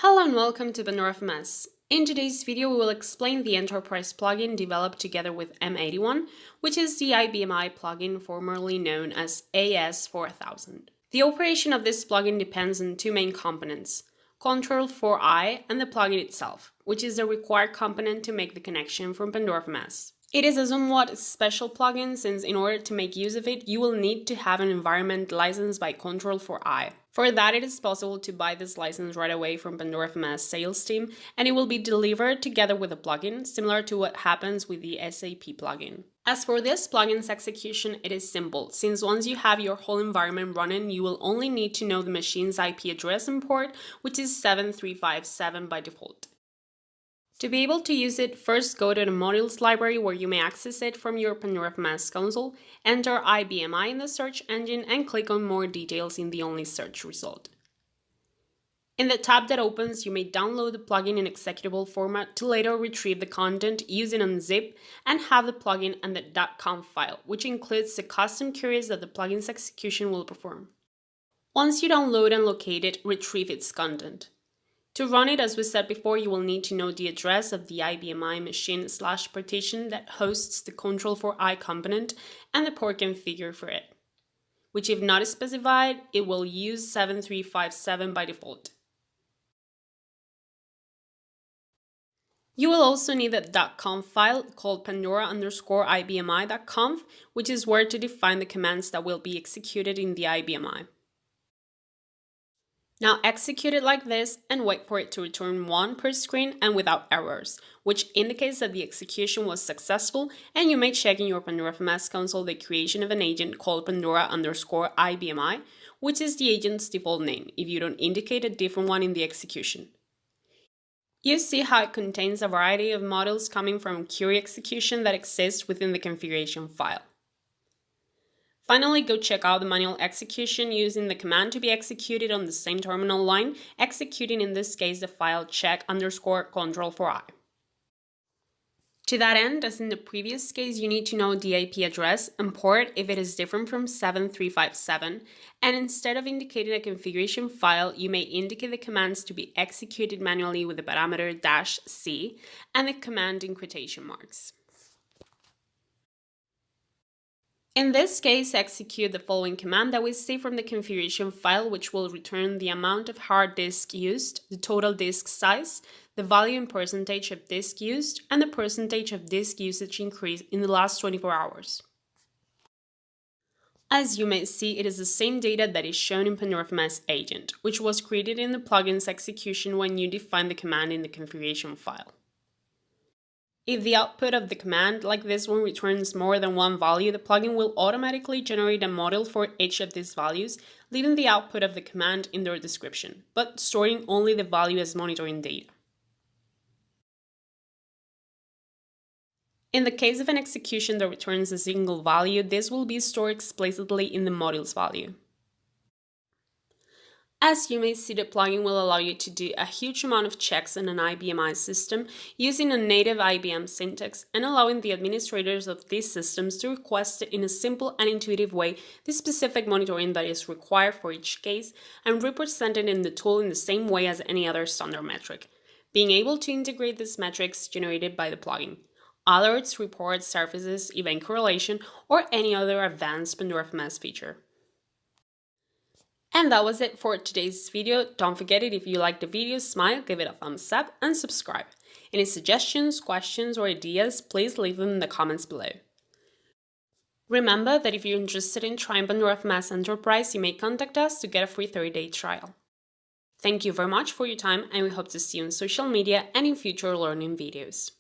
Hello and welcome to Pandora FMS. In today's video, we will explain the Enterprise plugin developed together with M81, which is the IBM-i plugin formerly known as AS4000. The operation of this plugin depends on two main components, Control4i and the plugin itself, which is the required component to make the connection from Pandora FMS. It is a somewhat special plugin since in order to make use of it, you will need to have an environment licensed by Control4i. For that, it is possible to buy this license right away from Pandora FMS sales team, and it will be delivered together with a plugin, similar to what happens with the SAP plugin. As for this plugin's execution, it is simple, since once you have your whole environment running, you will only need to know the machine's IP address and port, which is 7357 by default. To be able to use it, first go to the modules library where you may access it from your Pandora FMS console, enter IBM-i in the search engine and click on more details in the only search result. In the tab that opens, you may download the plugin in executable format to later retrieve the content using unzip and have the plugin and the .conf file, which includes the custom queries that the plugin's execution will perform. Once you download and locate it, retrieve its content. To run it, as we said before, you will need to know the address of the IBM-i machine/partition that hosts the Control4i component and the port configure for it, which if not specified, it will use 7357 by default. You will also need a .conf file called pandora_ibmi.conf, which is where to define the commands that will be executed in the IBM-i. Now execute it like this and wait for it to return 1 per screen and without errors, which indicates that the execution was successful, and you may check in your Pandora FMS console the creation of an agent called Pandora_IBMI, which is the agent's default name, if you don't indicate a different one in the execution. You see how it contains a variety of models coming from query execution that exists within the configuration file. Finally, go check out the manual execution using the command to be executed on the same terminal line, executing in this case the file check_control4i. To that end, as in the previous case, you need to know the IP address and port if it is different from 7357, and instead of indicating a configuration file, you may indicate the commands to be executed manually with the parameter -c and the command in quotation marks. In this case, execute the following command that we see from the configuration file, which will return the amount of hard disk used, the total disk size, the value in percentage of disk used, and the percentage of disk usage increase in the last 24 hours. As you may see, it is the same data that is shown in Pandora FMS agent, which was created in the plugin's execution when you define the command in the configuration file. If the output of the command, like this one, returns more than one value, the plugin will automatically generate a model for each of these values, leaving the output of the command in their description, but storing only the value as monitoring data. In the case of an execution that returns a single value, this will be stored explicitly in the module's value. As you may see, the plugin will allow you to do a huge amount of checks on an IBM-i system using a native IBM syntax and allowing the administrators of these systems to request in a simple and intuitive way the specific monitoring that is required for each case and represent it in the tool in the same way as any other standard metric, being able to integrate these metrics generated by the plugin, alerts, reports, services, event correlation, or any other advanced Pandora FMS feature. And that was it for today's video. Don't forget it, if you liked the video, smile, give it a thumbs up, and subscribe. Any suggestions, questions, or ideas, please leave them in the comments below. Remember that if you're interested in trying Pandora FMS Enterprise, you may contact us to get a free 30-day trial. Thank you very much for your time, and we hope to see you on social media and in future learning videos.